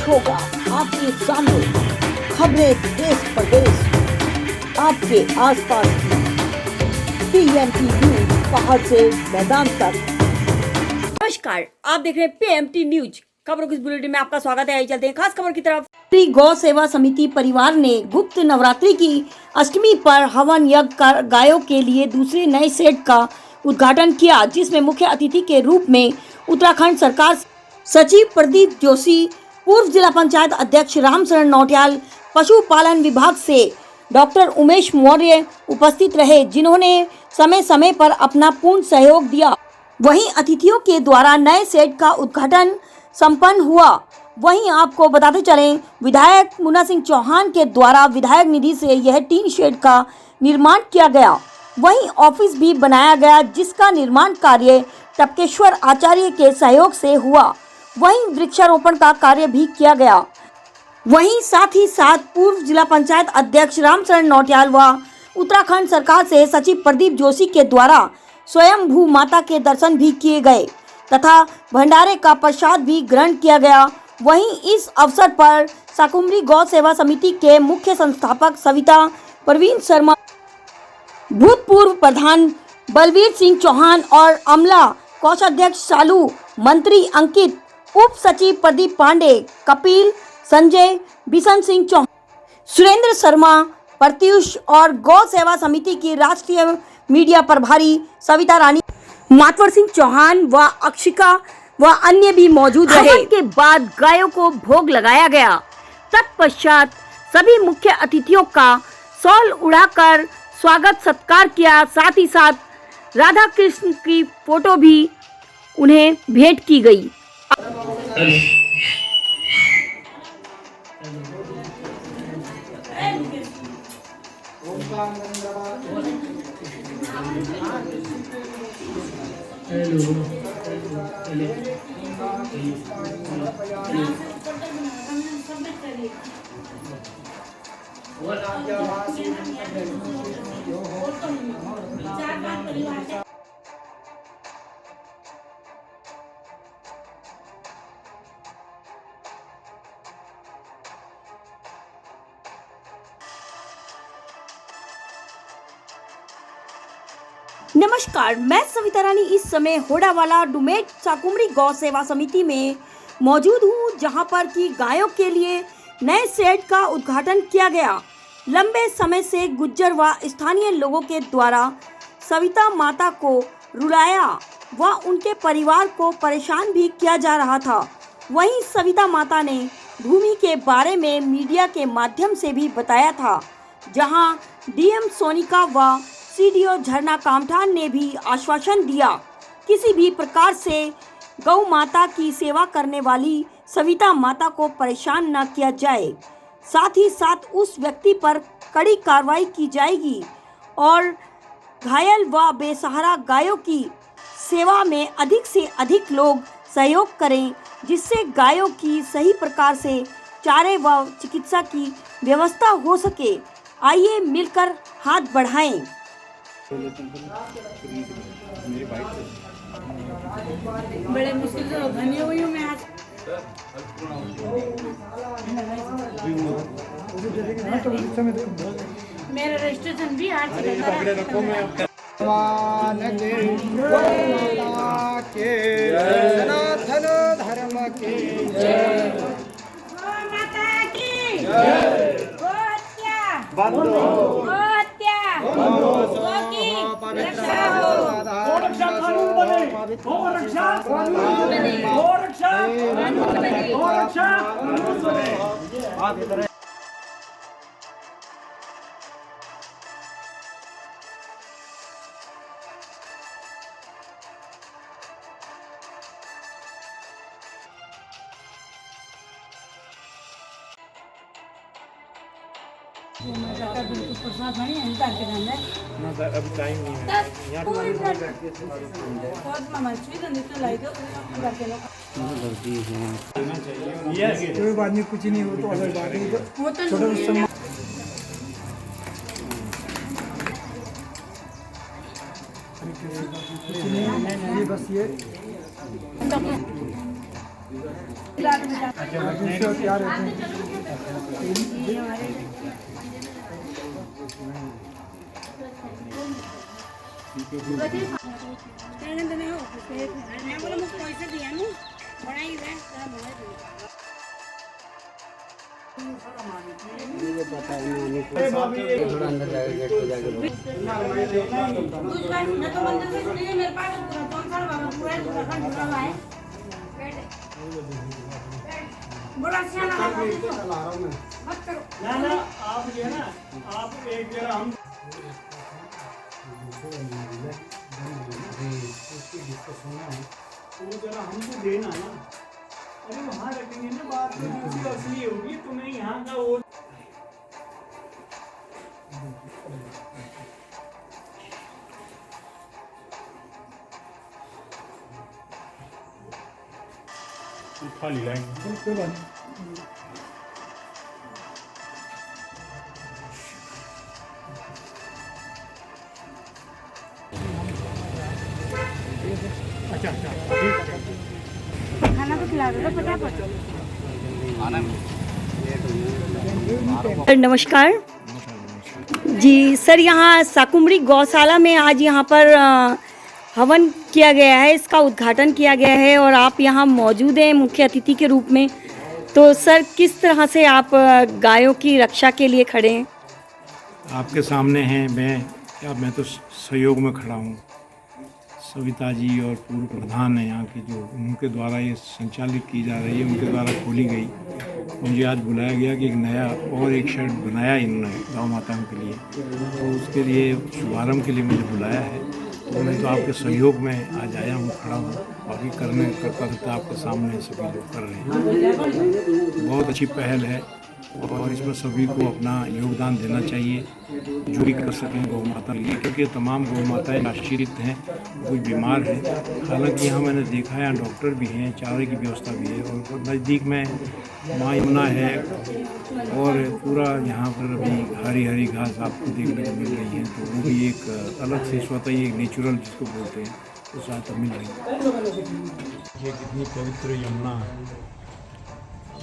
होगा आपके सामने खबरें देश प्रदेश आपके आसपास की पीएमटी न्यूज पहाड़ से मैदान तक। नमस्कार, आप देख रहे हैं पीएमटी न्यूज। खबरों की बुलेटिन में आपका स्वागत है। आइए चलते हैं खास खबर की तरफ। श्री गौ सेवा समिति परिवार ने गुप्त नवरात्रि की अष्टमी पर हवन यज्ञ गायों के लिए दूसरे नए सेट का उद्घाटन किया, जिसमें मुख्य अतिथि के रूप में उत्तराखंड सरकार सचिव प्रदीप जोशी, पूर्व जिला पंचायत अध्यक्ष रामशरण नौटियाल, पशुपालन विभाग से डॉक्टर उमेश मौर्य उपस्थित रहे, जिन्होंने समय समय पर अपना पूर्ण सहयोग दिया। वहीं अतिथियों के द्वारा नए सेट का उद्घाटन संपन्न हुआ। वहीं आपको बताते चलें, विधायक मुन्ना सिंह चौहान के द्वारा विधायक निधि से यह टीन शेड का निर्माण किया गया। वहीं ऑफिस भी बनाया गया, जिसका निर्माण कार्य टपकेश्वर आचार्य के सहयोग से हुआ। वहीं वृक्षारोपण का कार्य भी किया गया। वहीं साथ ही साथ पूर्व जिला पंचायत अध्यक्ष रामशरण नौटियाल व उत्तराखंड सरकार से सचिव प्रदीप जोशी के द्वारा स्वयं भू माता के दर्शन भी किए गए तथा भंडारे का प्रसाद भी ग्रहण किया गया। वहीं इस अवसर पर साकुम्बरी गौ सेवा समिति के मुख्य संस्थापक सविता प्रवीण शर्मा, भूतपूर्व प्रधान बलवीर सिंह चौहान और अमला कोषाध्यक्ष शालू, मंत्री अंकित, उप सचिव प्रदीप पांडे, कपिल, संजय, बिशन सिंह चौहान, सुरेंद्र शर्मा, प्रत्युष और गौ सेवा समिति की राष्ट्रीय मीडिया प्रभारी सविता रानी, मातवर सिंह चौहान व अक्षिका व अन्य भी मौजूद रहे। हवन के बाद गायों को भोग लगाया गया। तत्पश्चात सभी मुख्य अतिथियों का शॉल उड़ाकर स्वागत सत्कार किया। साथ ही साथ राधा कृष्ण की फोटो भी उन्हें भेंट की गई। नमस्कार, मैं सविता रानी इस समय होडावाला डुमेट साकुम्बरी गौ सेवा समिति में मौजूद हूँ, जहाँ पर की गायों के लिए नए शेड का उद्घाटन किया गया। लंबे समय से गुज्जर व स्थानीय लोगों के द्वारा सविता माता को रुलाया व उनके परिवार को परेशान भी किया जा रहा था। वहीं सविता माता ने भूमि के बारे में मीडिया के माध्यम से भी बताया था, जहां डीएम सोनिका व सीडीओ झरना कामठान ने भी आश्वासन दिया, किसी भी प्रकार से गौ माता की सेवा करने वाली सविता माता को परेशान न किया जाए। साथ ही साथ उस व्यक्ति पर कड़ी कार्रवाई की जाएगी और घायल व बेसहारा गायों की सेवा में अधिक से अधिक लोग सहयोग करें, जिससे गायों की सही प्रकार से चारे व चिकित्सा की व्यवस्था हो सके। आइए मिलकर हाथ बढ़ाएं। बड़े मुश्किल से धनी हुई हूँ मैं आज। मेरा रजिस्ट्रेशन भी आज सनातन धर्म की जय, माता की प्रसाद नहीं है के नाम है ना सर, अभी टाइम नहीं है। यहाँ कोई बात नहीं, कुछ नहीं हो तो अलग बात है। छोटा बस ये दूसरे क्या रहते हैं ना आप ये ना आप एक जगह हम वो जरा हमको देना ना, अरे वहाँ रखेंगे ना, बात में उसकी असली होगी, तुम्हें यहाँ का वो खाली लाएंगे। अच्छा अच्छा खाना तो खिला दो फटाफट। नमस्कार जी सर, यहाँ साकुमरी गौशाला में आज यहाँ पर हवन किया गया है, इसका उद्घाटन किया गया है और आप यहाँ मौजूद हैं मुख्य अतिथि के रूप में। तो सर किस तरह से आप गायों की रक्षा के लिए खड़े हैं? आपके सामने हैं, मैं तो सहयोग में खड़ा हूँ। सविता जी और पूर्व प्रधान हैं यहाँ के, जो उनके द्वारा ये संचालित की जा रही है, उनके द्वारा खोली गई। मुझे आज बुलाया गया कि एक नया और एक शेड बनाया इन्होंने गौ माताओं के लिए, तो उसके लिए शुभारंभ के लिए मुझे बुलाया है। तो मैं तो आपके सहयोग में आज आया हूँ, खड़ा हूँ। बाकी करता आपके सामने सभी लोग कर रहे हैं। बहुत अच्छी पहल है और इसमें सभी को अपना योगदान देना चाहिए, जो भी कर सकें गौ माता के लिए, क्योंकि तमाम गौ माताएँ आश्रित हैं, कोई बीमार है। हालांकि यहाँ मैंने देखा है, यहाँ डॉक्टर भी हैं, चारे की व्यवस्था भी है और नज़दीक में माँ यमुना है और पूरा यहाँ पर अभी हरी हरी घास आपको देखने को मिल रही है। तो वो भी एक अलग से स्वतः ही एक नेचुरल जिसको बोलते हैं, तो साथ मिल रही है। ये कितनी पवित्र यमुना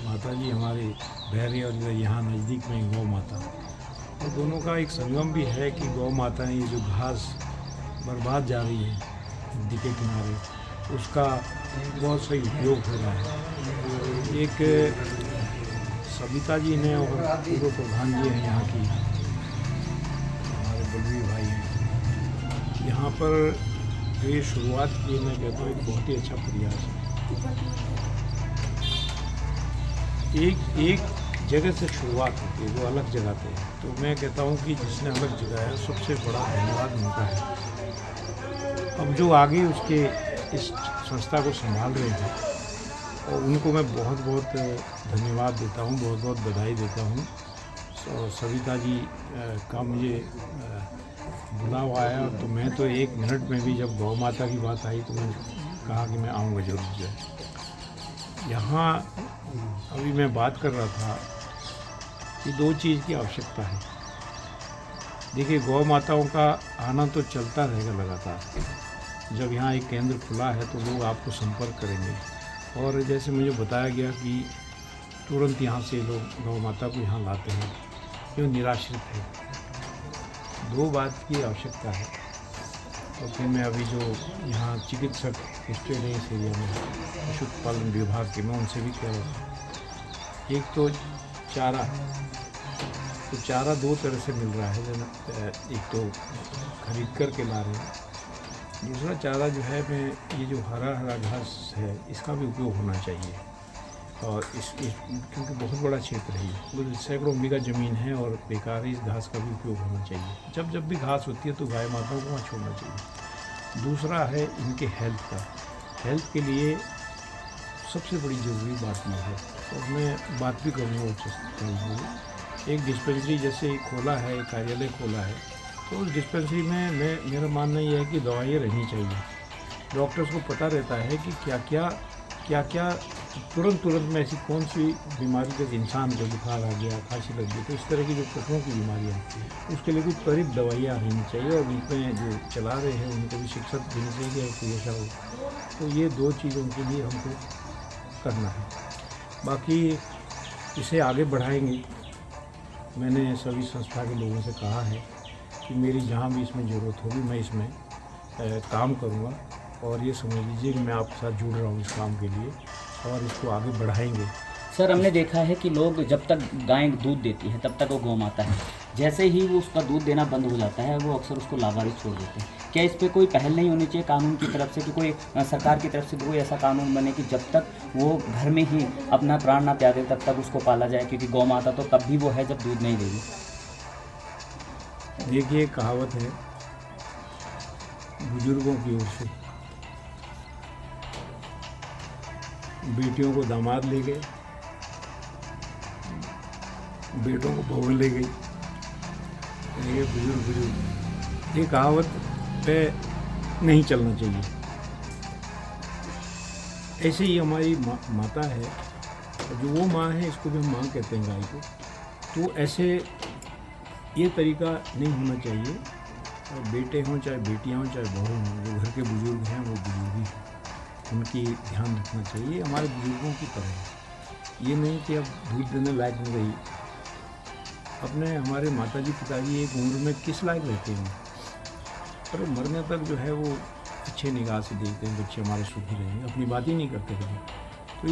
माता जी हमारे भैरी और यहाँ नज़दीक में गौ माता, और दोनों का एक संगम भी है कि गौ माता ये जो घास बर्बाद जा रही है नदी के किनारे, उसका बहुत सही उपयोग हो रहा है। एक सविता जी ने और पूर्व प्रधान जी हैं यहाँ की, हमारे बलवीर भाई हैं यहाँ पर, ये शुरुआत की मैं कहता हूँ एक बहुत ही अच्छा प्रयास है। एक जगह से शुरुआत होती है, वो अलग जगह पे है। तो मैं कहता हूँ कि जिसने अलग जगह है सबसे बड़ा धन्यवाद उनका है। अब जो आगे उसके इस संस्था को संभाल रहे हैं और उनको मैं बहुत बहुत धन्यवाद देता हूँ, बहुत बहुत बधाई देता हूँ। और सविता जी का मुझे बुलावा आया तो मैं तो 1 मिनट में भी, जब गौ माता की बात आई तो मैंने कहा कि मैं आऊँगा जरूर जो है। यहाँ अभी मैं बात कर रहा था कि 2 चीज़ की आवश्यकता है। देखिए, गौ माताओं का आना तो चलता रहेगा लगातार। जब यहाँ एक केंद्र खुला है तो लोग आपको संपर्क करेंगे, और जैसे मुझे बताया गया कि तुरंत यहाँ से लोग गौ माता को यहाँ लाते हैं जो निराश्रित है। 2 बात की आवश्यकता है। और फिर मैं अभी जो यहाँ चिकित्सक स्टेट है इस एरिया में, पशु पालन विभाग के, मैं उनसे भी कह रहा था, एक तो चारा, तो चारा 2 तरह से मिल रहा है। एक तो खरीद कर के ला रहे हैं, दूसरा चारा जो है मैं ये जो हरा हरा घास है इसका भी उपयोग होना चाहिए। और क्योंकि बहुत बड़ा क्षेत्र है, ये सैकड़ों बीघा ज़मीन है और बेकार इस घास का भी उपयोग होना चाहिए। जब भी घास होती है तो गाय माताओं को वहाँ छोड़ना चाहिए। दूसरा है इनके हेल्थ का। हेल्थ के लिए सबसे बड़ी ज़रूरी बात यह है, और मैं बात भी करूँगा उससे। एक डिस्पेंसरी जैसे खोला है, एक कार्यालय खोला है, तो उस डिस्पेंसरी में मेरा मानना यह है कि दवाइयाँ रहनी चाहिए। डॉक्टर्स को पता रहता है कि क्या क्या तुरंत में ऐसी कौन सी बीमारी जैसे इंसान को बुखार आ गया, खांसी लग गई, तो इस तरह की जो पशुओं की बीमारियाँ हैं उसके लिए कुछ त्वरित दवाइयाँ रहनी चाहिए। और उनमें जो चला रहे हैं उनको भी शिक्षा देनी चाहिए कि ऐसा हो। तो ये 2 चीज़ों के लिए हमको करना है। बाकी इसे आगे बढ़ाएंगे। मैंने सभी संस्था के लोगों से कहा है कि मेरी जहाँ भी इसमें ज़रूरत होगी मैं इसमें काम करूँगा, और ये समझ लीजिए कि मैं आपके साथ जुड़ रहा हूँ इस काम के लिए, और इसको आगे बढ़ाएंगे। सर, हमने देखा है कि लोग जब तक गाय दूध देती है तब तक वो गौ माता है, जैसे ही वो उसका दूध देना बंद हो जाता है वो अक्सर उसको लावारिस छोड़ देते हैं। क्या इस पे कोई पहल नहीं होनी चाहिए कानून की तरफ से, कि कोई सरकार की तरफ से कोई ऐसा कानून बने कि जब तक वो घर में ही अपना प्राण ना त्यागे तब तक उसको पाला जाए, क्योंकि गौ माता तो तब भी वो है जब दूध नहीं देगी। देखिए, कहावत है बुजुर्गों की ओर से, बेटियों को दामाद ले गए, बेटों को बहू ले गई। ये बुजुर्ग ये कहावत पे नहीं चलना चाहिए। ऐसे ही हमारी माता है, जो वो माँ है, इसको भी हम माँ कहते हैं गाय को, तो ऐसे ये तरीका नहीं होना चाहिए। चाहे बेटे हों, चाहे बेटियाँ हों, चाहे बहू हों, जो घर के बुजुर्ग हैं वो बुजुर्ग ही हैं, उनकी ध्यान रखना चाहिए। हमारे बुजुर्गों की तरह ये नहीं कि अब दूध देने लायक नहीं रही। अपने हमारे माताजी पिताजी एक उम्र में किस लायक रहते हैं, पर मरने तक जो है वो अच्छे निगाह से देखते हैं बच्चे हमारे सुखी रहेंगे, अपनी बात ही नहीं करते कभी। तो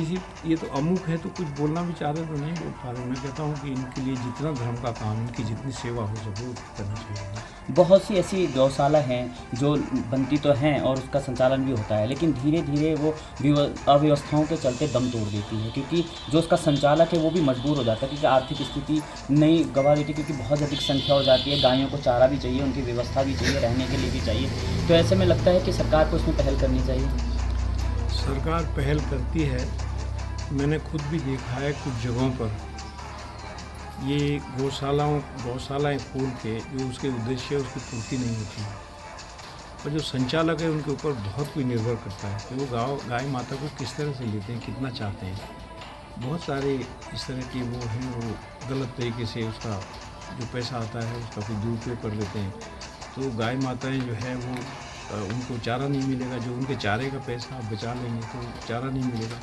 ये तो अमुक है, तो कुछ बोलना भी चाह रहे तो नहीं बोल पा रहे। मैं कहता हूँ कि इनके लिए जितना धर्म का काम, इनकी जितनी सेवा हो सके वो करना चाहिए। बहुत सी ऐसी गौशाला हैं जो बनती तो हैं और उसका संचालन भी होता है, लेकिन धीरे धीरे वो अव्यवस्थाओं के चलते दम तोड़ देती है, क्योंकि जो उसका संचालक है वो भी मजबूर हो जाता है, क्योंकि आर्थिक स्थिति नहीं गवा देती, क्योंकि बहुत अधिक संख्या हो जाती है। गायों को चारा भी चाहिए, उनकी व्यवस्था भी चाहिए, रहने के लिए भी चाहिए। तो ऐसे में लगता है कि सरकार को इसमें पहल करनी चाहिए। सरकार पहल करती है, मैंने खुद भी देखा है कुछ जगहों पर ये गौशालाएँ खोल के जो उसके उद्देश्य है उसकी पूर्ति नहीं होती है, और जो संचालक है उनके ऊपर बहुत कोई निर्भर करता है कि वो गाय माता को किस तरह से लेते हैं, कितना चाहते हैं। बहुत सारे इस तरह के वो हैं, वो गलत तरीके से उसका जो पैसा आता है उसका कोई दुरुपयोग कर लेते हैं। तो गाय माताएँ जो है वो उनको चारा नहीं मिलेगा, जो उनके चारे का पैसा आप बचा लेंगे तो चारा नहीं मिलेगा।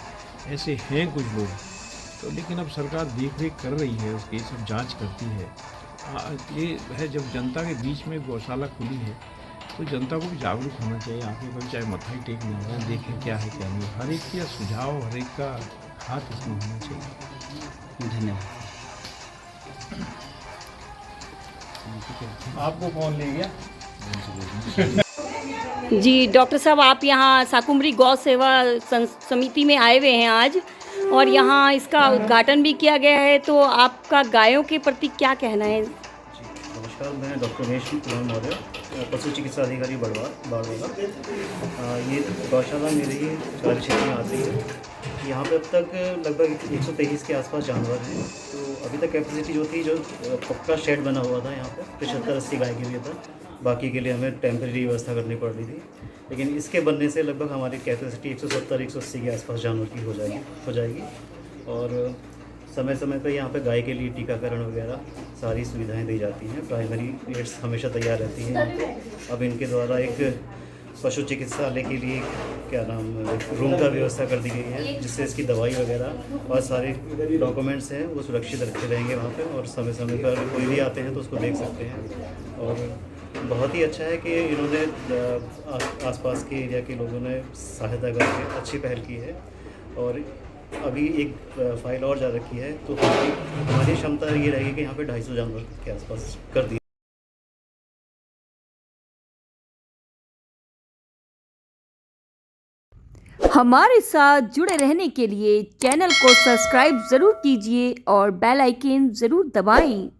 ऐसे हैं कुछ लोग, तो लेकिन अब सरकार देख रेख कर रही है, उसकी सब जांच करती है। ये है, जब जनता के बीच में गौशाला खुली है तो जनता को भी जागरूक होना चाहिए। आके कभी चाहे मत्था ही टेक नहीं होगा, देखें क्या है क्या नहीं। हर एक का सुझाव, हर एक का हाथ इसमें होना चाहिए। धन्यवाद। आपको कौन ले गया? जी डॉक्टर साहब, आप यहाँ साकुम्बरी गौ सेवा समिति में आए हुए हैं आज, और यहाँ इसका उद्घाटन भी किया गया है, तो आपका गायों के प्रति क्या कहना है? नमस्कार, मैं डॉक्टर उमेश कुमार महोदय, पशु चिकित्सा अधिकारी बाड़वाला। ये गौशाला मेरे ही कार्य क्षेत्र में आती है। यहाँ पे अब तक लगभग 123 के आसपास जानवर हैं। तो अभी तक कैपेसिटी जो थी, जो पक्का शेड बना हुआ था यहाँ पे 75-80 गाय के लिए था, बाकी के लिए हमें टेम्परेरी व्यवस्था करनी पड़ रही थी। लेकिन इसके बनने से लगभग हमारी कैपेसिटी 170-180 के आसपास जानवर की हो जाएगी। और समय समय पर यहाँ पे गाय के लिए टीकाकरण वगैरह सारी सुविधाएं दी जाती हैं। प्राइमरी रेट्स हमेशा तैयार रहती हैं यहाँ पे। अब इनके द्वारा एक पशु चिकित्सालय के लिए रूम का व्यवस्था कर दी गई है, जिससे इसकी दवाई वगैरह और सारे डॉक्यूमेंट्स हैं वो सुरक्षित रखे रहेंगे वहाँ पे, और समय समय पर कोई भी आते हैं तो उसको देख सकते हैं। और बहुत ही अच्छा है कि इन्होंने आसपास के एरिया के लोगों ने सहायता करके अच्छी पहल की है। और अभी एक फाइल और जा रखी है, तो हमारी क्षमता ये रहेगी कि यहाँ पे 250 जानवर के आसपास कर दिए। हमारे साथ जुड़े रहने के लिए चैनल को सब्सक्राइब ज़रूर कीजिए और बेल आइकन ज़रूर दबाएं।